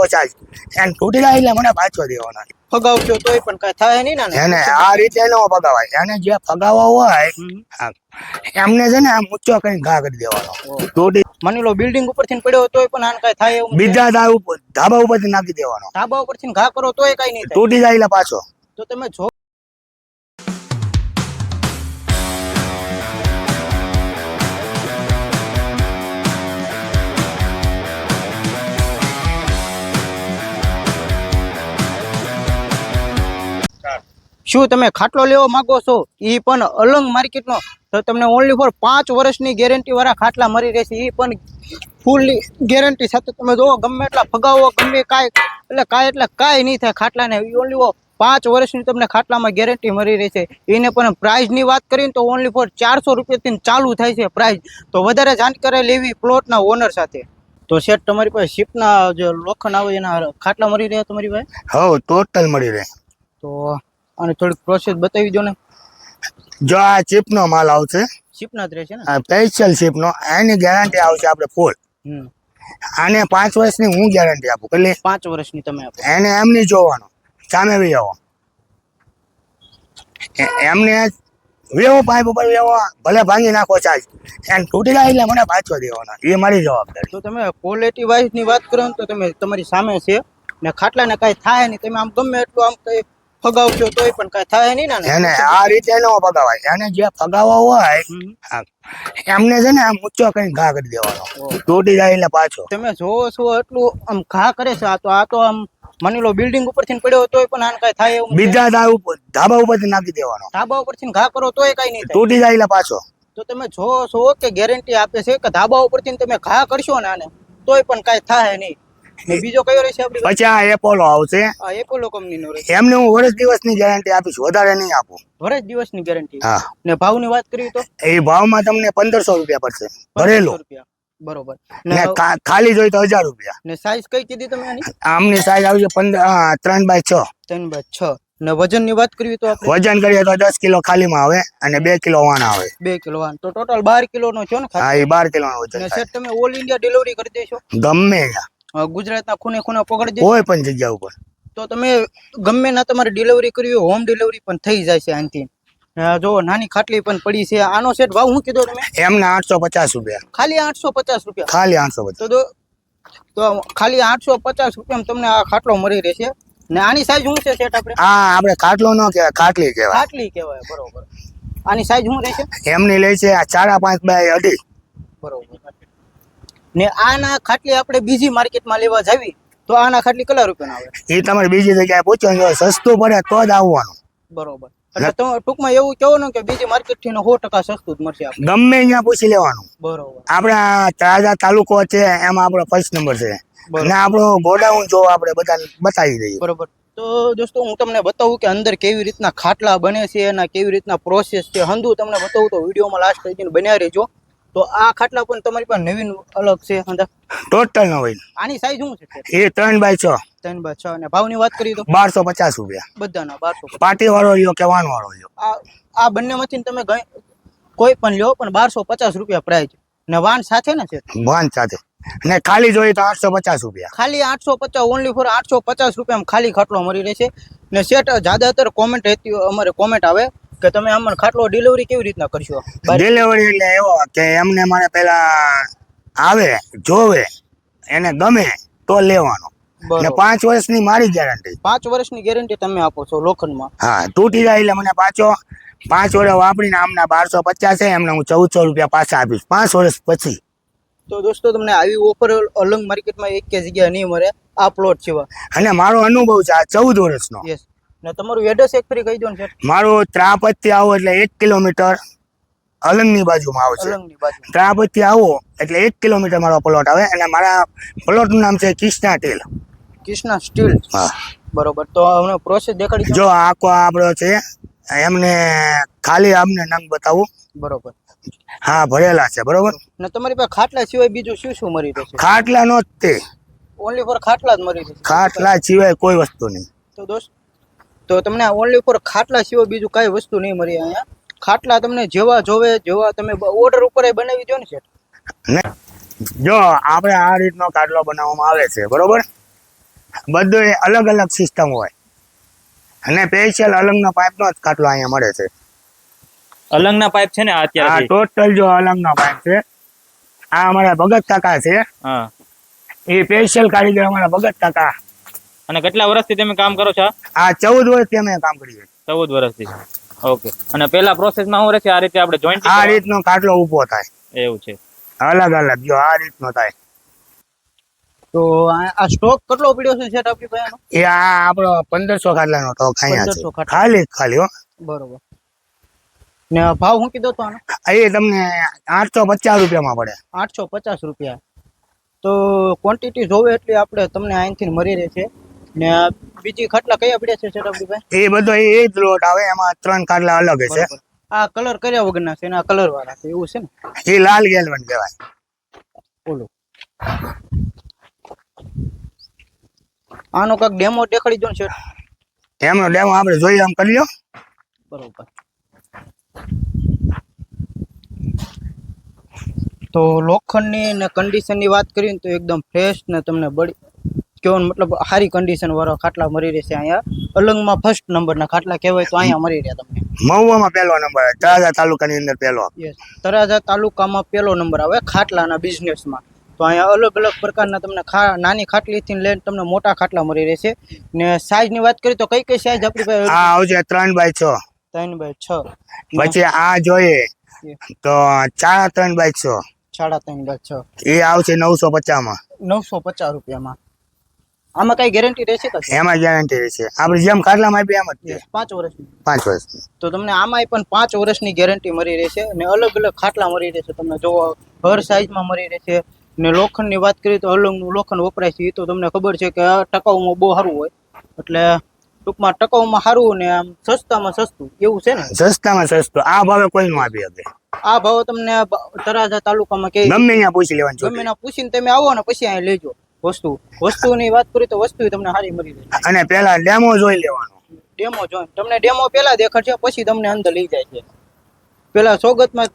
નાખો ચાર્જ એને તૂટી જાય એટલે મને પાછો દેવાનો ફગાવશો તોય પણ કઈ થાય નહીં ને એને આ રીતે ન ફગાવાય એને જે ફગાવા હોય એમને છે ને આમ ઊંચો કરીને ઘા કરી દેવાનો તૂટી માની લો બિલ્ડિંગ ઉપરથી પડ્યો તોય પણ આને કઈ થાય એવું બીજા ધાબા ઉપરથી નાખી દેવાનો ધાબા ઉપરથી ઘા કરો તોય કઈ નહીં થાય તૂટી જાય એટલે પાછો તો તમે જો શું તમે ખાટલો લેવા માંગો છો એ પણ અલંગ માર્કેટનો તો તમને ઓનલી ફોર 5 વર્ષની ગેરંટી વાળા ખાટલા મળી રહેશે એ પણ ફૂલ ગેરંટી સાથે તમે જોવો ગમે એટલા ફગાવો ગમે એટલે કાંઈ નહીં થાય ખાટલાને ઓનલી 5 વર્ષની તમને ખાટલામાં ગેરંટી મળી રહેશે એને પણ પ્રાઇસની વાત કરીને તો ઓનલી ફોર 400 રૂપિયાથી ચાલુ થાય છે પ્રાઇસ તો વધારે જાણકારી લેવી પ્લોટના ઓનર સાથે તો શેઠ તમારી પાસે શિપના જે લોખંડ આવે એના ખાટલા મળી રહ્યા તમારી પાસે હા ટોટલ મળી રહે તો અને થોડીક પ્રોસેસ બતાવી દો ને જો આ ચીપ નો માલ આવશે શિપના જ રહેશે ને સ્પેશિયલ ચીપ નો એની ગેરંટી આવશે આપણે ફૂલ આને 5 વર્ષની હું ગેરંટી આપું એટલે 5 વર્ષની તમે આપો એને એમની જોવાનો સામે વેવો એમને વેવો પાઇપ ઉપર વેવો ભલે ભાંગી નાખો ચાર્જ એને તૂટી જાય એટલે મને પાછો દેવાનો એ મારી જવાબદારી તો તમે ક્વોલિટી વાઇઝ ની વાત કરો તો તમે તમારી સામે છે ને ખાટલાને કઈ થાય નહીં તમે આમ ગમે એટલું આમ કઈ ફગાવશો તોય પણ કઈ થાય નહીં ને એને આ રીતે ન ફગાવાય એને જે ફગાવા હોય એમને છે ને આમ ઊંચો કરીને ઘા કરી દેવાનો તૂટી જાય એટલે પાછો તમે જોવો છો એટલું આમ ઘા કરે છે આ તો આમ માની લો બિલ્ડિંગ ઉપરથી પડ્યો તોય પણ આને કઈ થાય એવું બીજા ધાબા ઉપરથી નાખી દેવાનો ધાબા ઉપરથી ઘા કરો તોય કઈ નહીં થાય તૂટી જાય એટલે પાછો તો તમે જોવો છો કે ગેરંટી આપે છે કે ધાબા ઉપરથી તમે ઘા કરશો ને આને તોય પણ કઈ થાય નહીં બીજો કયો રહેશે આપણી પછી આ એપોલો આવશે આ એપોલો કંપનીનો રહેશે એમને હું વર્ષ દિવસની ગેરંટી આપીશ વધારે નહીં આપું વર્ષ દિવસની ગેરંટી હા ને ભાવની વાત કરીએ તો એ ભાવમાં તમને 1500 રૂપિયા પડશે ભરેલો બરોબર ને ખાલી જોઈ તો 1000 રૂપિયા ને સાઈઝ કઈ કીધી તમે આની આમની સાઈઝ આવશે 3x6 3x6 ને વજન ની વાત કરીએ તો આપણે વજન કરીએ તો 10 કિલો ખાલીમાં આવે અને 2 કિલો વાન આવે 2 કિલો વાન તો ટોટલ 12 કિલો નો છે ને હા એ 12 કિલો નો વજન ને સેટ તમે ઓલ ઇન્ડિયા ડિલિવરી કરી દેશો ગમે ગુજરાતના ખૂણે ખૂણે પકડી દે કોઈ પણ જગ્યા ઉપર તો તમે ગમે ના તમારે ડિલિવરી કરવી હોય હોમ ડિલિવરી પણ થઈ જાય છે આનથી જો નાની ખાટલી પણ પડી છે આનો સેટ ભાવ શું કીધો તમે એમના 850 રૂપિયા ખાલી 850 રૂપિયા ખાલી 850 તો ખાલી 850 રૂપિયામાં તમને આ ખાટલો મળી રહેશે ને આની સાઈઝ શું છે સેટ આપણે આપણે ખાટલો ન કહેવાય ખાટલી કહેવાય ખાટલી કહેવાય બરોબર આની સાઈઝ શું રહેશે એમની લે છે 4.5 બાય 2.5 બરોબર ને આના ખાટલી આપણે બીજી માર્કેટમાં લેવા જાવી તો આના ખાટલી કેટલા રૂપિયાના આવે એ તમારે બીજી જગ્યાએ પૂછવાનું સસ્તું પડે તો જ આવવાનું બરોબર એટલે તો ટૂંકમાં એવું કહેવાનું કે બીજી માર્કેટ થી 100% સસ્તું જ મળશે આપણે ગમે અહીંયા પૂછી લેવાનું બરોબર આપણા તળાજા તાલુકો છે એમાં આપણો ફર્સ્ટ નંબર છે અને આપણો ગોડાઉન જો આપણે બધાને બતાવી દઈએ બરોબર તો દોસ્તો હું તમને બતાવું કે અંદર કેવી રીતના ખાટલા બને છે અને કેવી રીતના પ્રોસેસ છે હંધુ તમને બતાવું તો વિડીયોમાં લાસ્ટ સુધી બન્યા રહેજો તો આ ખાટલા પણ તમારી પાસે નવીન અલગ છે ટોટલ ન હોય આની સાઈઝ શું છે એ 3x6 3x6 અને ભાવની વાત કરીએ તો 1250 રૂપિયા બધાના 1250 પાટી વાળો લ્યો કે વાન વાળો લ્યો આ બંનેમાંથી તમે કોઈ પણ લ્યો પણ 1250 રૂપિયા પ્રાઇસ ને વાન સાથે ને છે વાન સાથે ને ખાલી જોઈએ તો 850 રૂપિયા ખાલી 850 ઓનલી ફોર 850 રૂપિયામાં ખાલી ખાટલો મળી રહેશે ને સેટ જ્યાદાતર કોમેન્ટ રહેતી અમારે કોમેન્ટ આવે કે તમે આમાં ખાટલો ડિલિવરી કેવી રીતના કરશો ડિલિવરી એટલે એવો કે એમને મને પેલા આવે જોવે એને ગમે તો લેવાનો ને 5 વર્ષની મારી ગેરંટી 5 વર્ષની ગેરંટી તમે આપો છો લોખંડમાં હા તૂટી જાય એટલે મને પાછો 5 વર્ષ વાપરીને આમના 1250 છે એમને હું 1400 રૂપિયા પાછા આપીશ 5 વર્ષ પછી તો દોસ્તો તમને આવી ઓફર અલંગ માર્કેટમાં એક જગ્યાએ નહીં મળે આ પ્લોટ છે અને મારો અનુભવ છે આ 14 વર્ષનો યસ ને તમારું એડ્રેસ એક ફરી કહી દો ને મારું ત્રાપતથી આવો એટલે 1 કિલોમીટર અલંગની બાજુમાં આવે છે ત્રાપતથી આવો એટલે 1 કિલોમીટર મારો પ્લોટ આવે અને મારા પ્લોટનું નામ છે કૃષ્ણા સ્ટીલ હા બરોબર તો અમને પ્રોસેસ દેખાડી જો આખો આપણો છે એમને ખાલી આમને નંગ બતાવું બરોબર હા ભરેલા છે બરોબર ને તમારી પાસે ખાટલા સિવાય બીજું શું શું મળી રહેશે ખાટલા નો જ તે ઓનલી ફોર ખાટલા જ મળી રહેશે ખાટલા સિવાય કોઈ વસ્તુ નહીં તો તો તમને ઓનલી ફોર ખાટલા સિવાય બીજું કઈ વસ્તુ નહીં મળી અહીંયા ખાટલા તમને જેવા જોવે જેવા તમે ઓર્ડર ઉપર બનાવી દો ને સેટ જો આપણે આ રીતનો ખાટલો બનાવવામાં આવે છે બરોબર બધું અલગ અલગ સિસ્ટમ હોય અને સ્પેશિયલ અલંગના પાઇપનો જ ખાટલો અહીંયા મળે છે. અલંગના પાઇપ છે ને આ આ અત્યારે ટોટલ જો અલંગના પાઇપ છે. આ અમારા ભગત કાકા છે, હા. એ સ્પેશિયલ કારીગર અમારા ભગત કાકા. અને કેટલા વર્ષથી તમે કામ કરો છો? આ 14 વર્ષથી અમે કામ કરીએ. 14 વર્ષથી. ઓકે. અને પેલા પ્રોસેસમાં શું રહેશે? આ રીતે આપણે જોઈન્ટ આ રીતનો ખાટલો ઊભો થાય. એવું છે. અલગ અલગ જો આ રીતનો થાય. તો આ સ્ટોક કેટલો પડ્યો છે શેઠ આપણી પાસે? એ આ આપણો 1500 ખાટલાનો ટોક અહીંયા 1500 છે. ખાટલા. ખાલી હો. બરોબર. ને ભાવ શું કીધો તો આનો? એ તમને 850 રૂપિયામાં પડે. 850 રૂપિયા. તો ક્વોન્ટિટી જોવે એટલી આપણે તમને અહીંથી મળી રહેશે. ને બીજી ખાટલા કયા પડ્યા છે શેઠ આપણી પાસે? એ બધો એ જ લોટ આવે, એમાં 3 ખાટલા અલગ છે. બરોબર. આ કલર કર્યા વગરના છે, એના કલર વાળા છે, એવું છે ને? એ લાલ ગેલવન કહેવાય. બોલો. આનો કાંઈક ડેમો દેખાડી દો ને શેઠ. એમનો ડેમો આપણે જોઈએ આમ કરી લો. બરોબર. તો લોખંડની ને કન્ડિશનની વાત કરીએ ને તો એકદમ ફ્રેશ ને તમને બળી કેવાનો મતલબ સારી કન્ડિશન વાળા ખાટલા મળી રહેશે અહીંયા. અલંગમાં ફર્સ્ટ નંબરના ખાટલા કહેવાય તો અહીંયા મળી રહ્યા તમને. મહુવામાં પહેલો નંબર, તળાજા તાલુકાની અંદર પહેલો. યસ, તળાજા તાલુકામાં પહેલો નંબર આવે ખાટલાના બિઝનેસમાં. તો અહીંયા અલગ અલગ પ્રકારના તમને નાની ખાટલીથી લઈને તમને મોટા ખાટલા મળી રહેશે. ને સાઈઝની વાત કરીએ તો કઈ કઈ સાઈઝ આપણી પાસે? આ આવશે 3x6. 3x6. પછી આ જોઈએ તો 3x6. 3.5x6. એ આવશે 950 માં. 950 રૂપિયામાં. આમાં કઈ ગેરંટી રહેશે કે? એમાં ગેરંટી રહેશે. આપણે જેમ ખાટલામાં આપીએ એમ જ છે. 5 વર્ષની. 5 વર્ષની. તો તમને આમાંય પણ 5 વર્ષની ગેરંટી મળી રહેશે. અને અલગ અલગ ખાટલા મળી રહેશે તમને. જો હર સાઈઝમાં મળી રહેશે. ને લોખંડની વાત કરીએ તો અલંગનું લોખંડ વપરાય છે, એ તો તમને ખબર છે કે ટકાઉમાં બહુ સારું હોય. એટલે ટૂંકમાં ટકાઉમાં સારું ને આમ સસ્તામાં સસ્તું એવું છે ને? સસ્તામાં સસ્તું. આ ભાવે કોઈ નું આપી શકે. આ ભાવ તમને તળાજા તાલુકામાં કે ગમે અહીંયા પૂછી લેવાનું છે. ગમે ના પૂછીને તમે આવો ને પછી અહીંયા લેજો વસ્તુની વાત કરીએ તો વસ્તુ તમને સારી મળી રહેશે. અને પેલા ડેમો જોઈ લેવાનો. ડેમો જોઈને તમને ડેમો પેલા દેખાડશે, પછી તમને અંદર લઈ જાય છે. પેલા સોગતમાં